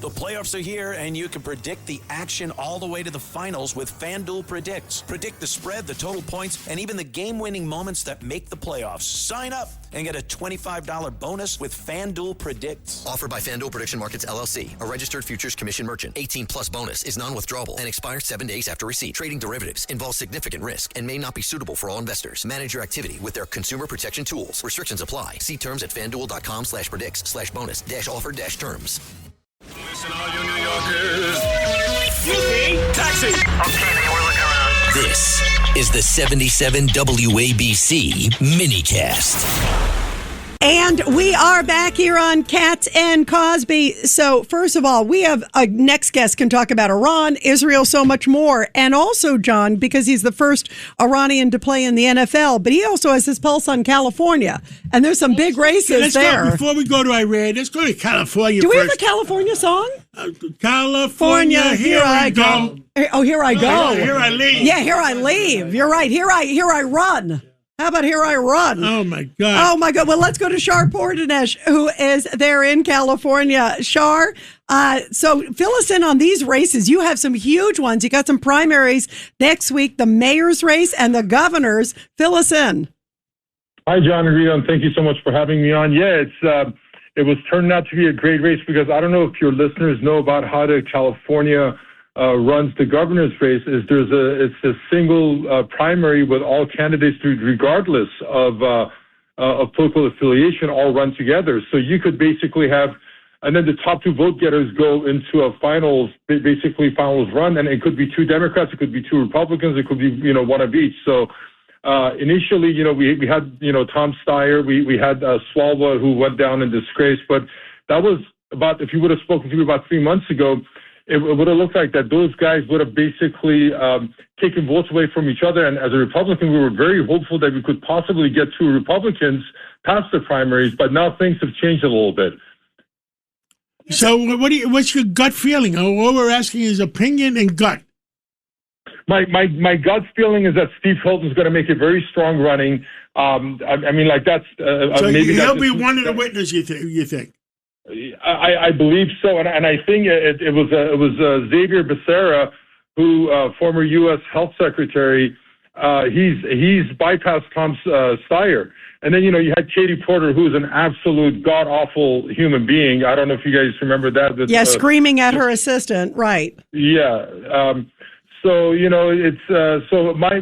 The playoffs are here, and you can predict the action all the way to the finals with FanDuel Predicts. Predict the spread, the total points, and even the game-winning moments that make the playoffs. Sign up and get a $25 bonus with FanDuel Predicts. Offered by FanDuel Prediction Markets, LLC, a registered futures commission merchant. 18-plus bonus is non-withdrawable and expires 7 days after receipt. Trading derivatives involves significant risk and may not be suitable for all investors. Manage your activity with their consumer protection tools. Restrictions apply. See terms at FanDuel.com/predicts/bonus-offer-terms. Listen, all you New Yorkers. Taxi. Okay, man, we're looking around. This is the 77 WABC minicast. And we are back here on Katz and Cosby. So, first of all, we have a next guest can talk about Iran, Israel, so much more. And also, John, because he's the first Iranian to play in the NFL, but he also has his pulse on California. And there's some big races there. Before we go to Iran, let's go to California Do we first. have a California song? California, here I go. Oh, here I go. Here I leave. Yeah, here I leave. You're right. Here I run. How about Here I Run? Oh, my God. Oh, my God. Well, let's go to Shar Pourdanesh, who is there in California. Shar, so fill us in on these races. You have some huge ones. You got some primaries next week, the mayor's race and the governor's. Fill us in. Hi, John and Rita, and thank you so much for having me on. Yeah, it was turned out to be a great race because I don't know if your listeners know about how California runs the governor's race. It's a single primary with all candidates, regardless of political affiliation, all run together. So you could basically have, and then the top two vote getters go into a finals run, and it could be two Democrats, it could be two Republicans, it could be one of each. So initially, we had Tom Steyer, we had Swalwell, who went down in disgrace, but that was about, if you would have spoken to me about 3 months ago, it would have looked like that those guys would have basically taken votes away from each other. And as a Republican, we were very hopeful that we could possibly get two Republicans past the primaries, but now things have changed a little bit. So what's your gut feeling? What we're asking is opinion and gut. My gut feeling is that Steve Hilton's going to make a very strong running. So maybe he'll be one of the witnesses, you think? I believe so, and I think it was Xavier Becerra, who former U.S. Health Secretary. He's bypassed Tom Steyer, and then you had Katie Porter, who's an absolute god awful human being. I don't know if you guys remember that. Yeah, screaming at her assistant, right? Yeah. So it's so my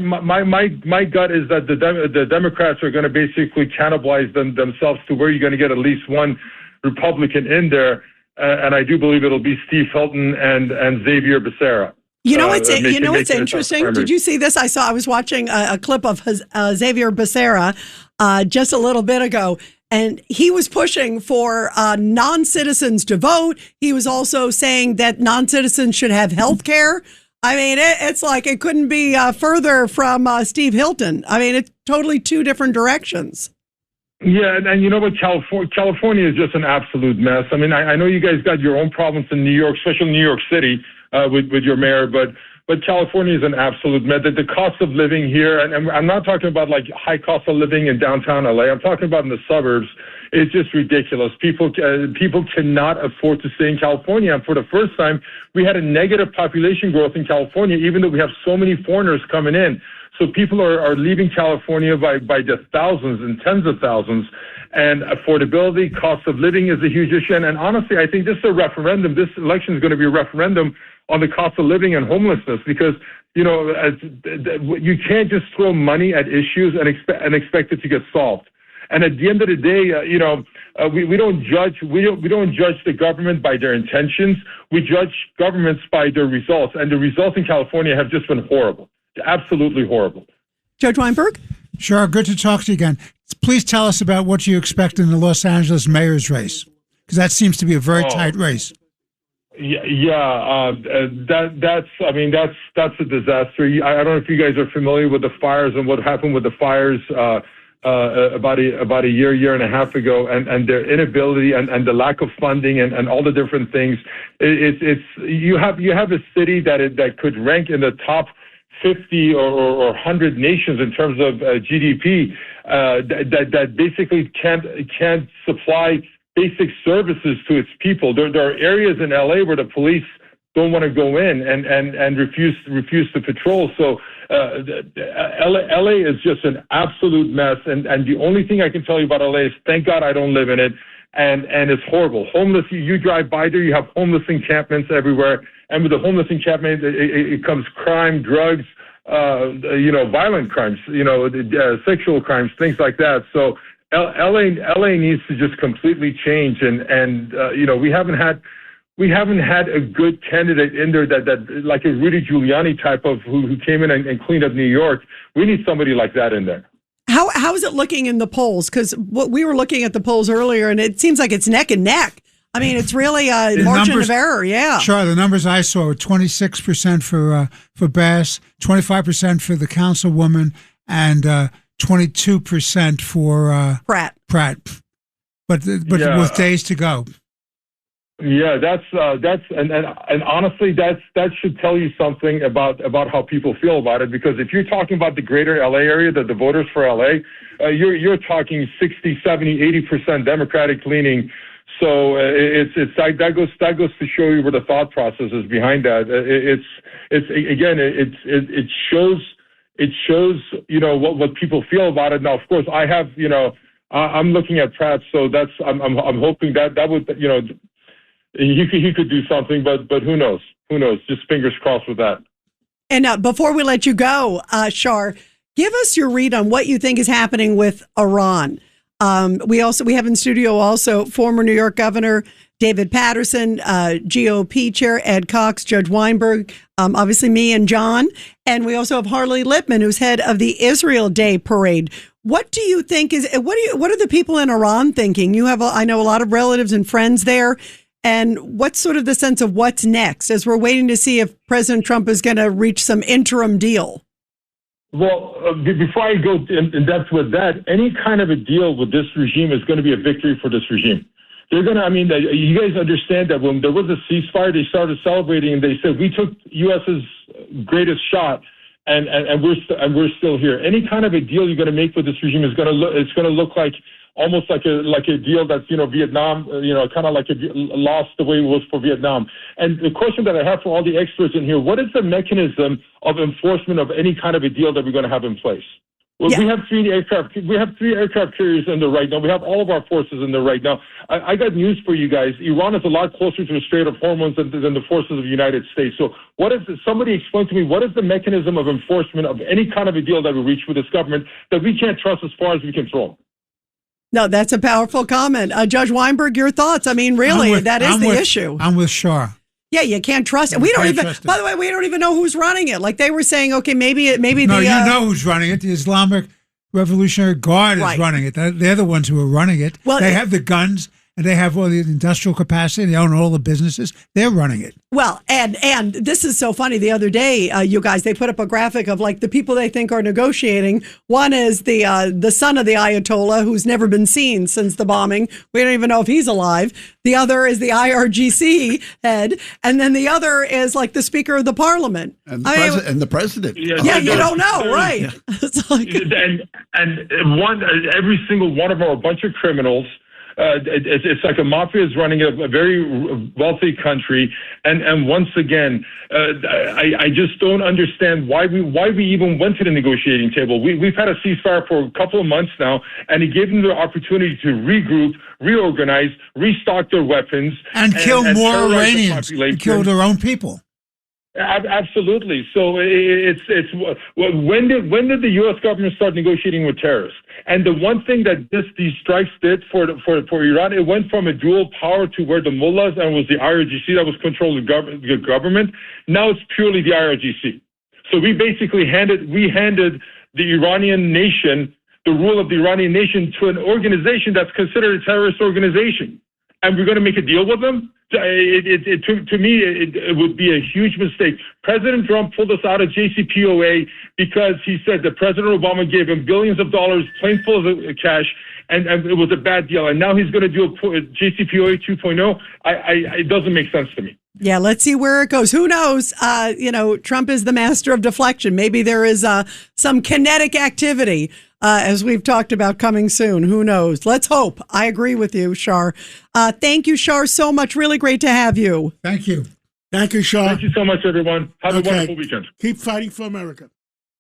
gut is that the Democrats are going to basically cannibalize themselves to where you're going to get at least one Republican in there, and I do believe it'll be Steve Hilton and Xavier Becerra. It's interesting. Did you see this? I was watching a clip of Xavier Becerra just a little bit ago, and he was pushing for non-citizens to vote. He was also saying that non-citizens should have health care. I mean, it's like it couldn't be further from Steve Hilton. I mean, it's totally two different directions. Yeah, and you know what? California is just an absolute mess. I mean, I know you guys got your own problems in New York, especially New York City, with your mayor, but California is an absolute mess. The cost of living here, and I'm not talking about like high cost of living in downtown LA. I'm talking about in the suburbs. It's just ridiculous. People cannot afford to stay in California. And for the first time, we had a negative population growth in California, even though we have so many foreigners coming in. So people are leaving California by the thousands and tens of thousands. And affordability, cost of living is a huge issue. And honestly, I think this is a referendum. This election is going to be a referendum on the cost of living and homelessness because, you can't just throw money at issues and expect it to get solved. And at the end of the day, we don't judge the government by their intentions. We judge governments by their results. And the results in California have just been horrible. Absolutely horrible. Judge Weinberg? Sure, good to talk to you again. Please tell us about what you expect in the Los Angeles mayor's race, because that seems to be a very tight race. That's a disaster. I don't know if you guys are familiar with the fires and what happened with the fires about a year and a half ago, and their inability and the lack of funding and all the different things. You have a city that could rank in the top 50 or 100 nations in terms of GDP that basically can't supply basic services to its people. There are areas in LA where the police don't want to go in and refuse to patrol. So LA is just an absolute mess. And the only thing I can tell you about LA is thank God I don't live in it. And it's horrible. Homeless, you drive by there, you have homeless encampments everywhere. And with the homeless encampment, it comes crime, drugs, violent crimes, sexual crimes, things like that. So LA needs to just completely change. And we haven't had a good candidate in there that like a Rudy Giuliani type of who came in and cleaned up New York. We need somebody like that in there. How is it looking in the polls? Because we were looking at the polls earlier, and it seems like it's neck and neck. I mean, it's really a margin of error. Yeah, sure. The numbers I saw were 26% for Bass, 25% for the councilwoman, and 22% for Pratt. But with days to go. Yeah, that's and honestly, that should tell you something about how people feel about it. Because if you're talking about the greater LA area, the voters for LA, you're talking 60, 70, 80% Democratic leaning. So it's like that goes to show you where the thought process is behind that. It shows what people feel about it. Now, of course, I have I'm looking at Pratt, so I'm hoping that would he could do something, but who knows? Who knows? Just fingers crossed with that. And before we let you go, Shar, give us your read on what you think is happening with Iran. We have in studio also former New York Governor David Patterson, GOP Chair Ed Cox, Judge Weinberg, obviously me and John, and we also have Harley Lipman, who's head of the Israel Day Parade. What do you think what are the people in Iran thinking? I know a lot of relatives and friends there. And what's sort of the sense of what's next as we're waiting to see if President Trump is going to reach some interim deal? Well, before I go in depth with that, any kind of a deal with this regime is going to be a victory for this regime. They're going to, you guys understand that when there was a ceasefire, they started celebrating and they said, we took U.S.'s greatest shot and we're still here. Any kind of a deal you're going to make with this regime is going to look like almost like a deal that's, Vietnam, kind of like a loss the way it was for Vietnam. And the question that I have for all the experts in here, what is the mechanism of enforcement of any kind of a deal that we're going to have in place? Well, we have three aircraft carriers in there right now. We have all of our forces in there right now. I got news for you guys. Iran is a lot closer to the Strait of Hormuz than the forces of the United States. So somebody explain to me, what is the mechanism of enforcement of any kind of a deal that we reach with this government that we can't trust as far as we can throw them? No, that's a powerful comment. Judge Weinberg, your thoughts? I mean, really, that is the issue. I'm with Shar. Yeah, you can't trust it. We don't even, by the way, we don't even know who's running it. Like they were saying, okay, maybe No, you know who's running it. The Islamic Revolutionary Guard is running it. They're the ones who are running it. Well, they have the guns and they have all the industrial capacity. They own all the businesses. They're running it. Well, and this is so funny. The other day, you guys, they put up a graphic of like the people they think are negotiating. One is the son of the Ayatollah, who's never been seen since the bombing. We don't even know if he's alive. The other is the IRGC head, and then the other is like the Speaker of the Parliament and the president. Yeah, you don't know, right? It's like, and every single one of them are a bunch of criminals. It's like a mafia is running a very wealthy country, and once again, I just don't understand why we even went to the negotiating table. We've had a ceasefire for a couple of months now, and it gave them the opportunity to regroup, reorganize, restock their weapons, and kill more Iranians, and kill their own people. Absolutely. So when did the U.S. government start negotiating with terrorists? And the one thing that these strikes did for Iran, it went from a dual power to where the mullahs and was the IRGC that was controlling the government. Now it's purely the IRGC. So we basically handed the Iranian nation, the rule of the Iranian nation, to an organization that's considered a terrorist organization. And we're going to make a deal with them? To me, it would be a huge mistake. President Trump pulled us out of JCPOA because he said that President Obama gave him billions of dollars, plain full of cash, and it was a bad deal. And now he's going to do a JCPOA 2.0. It doesn't make sense to me. Yeah, let's see where it goes. Who knows? Trump is the master of deflection. Maybe there is some kinetic activity as we've talked about, coming soon. Who knows? Let's hope. I agree with you, Shar. Thank you, Shar, so much. Really great to have you. Thank you. Thank you, Shar. Thank you so much, everyone. Have a wonderful weekend. Keep fighting for America.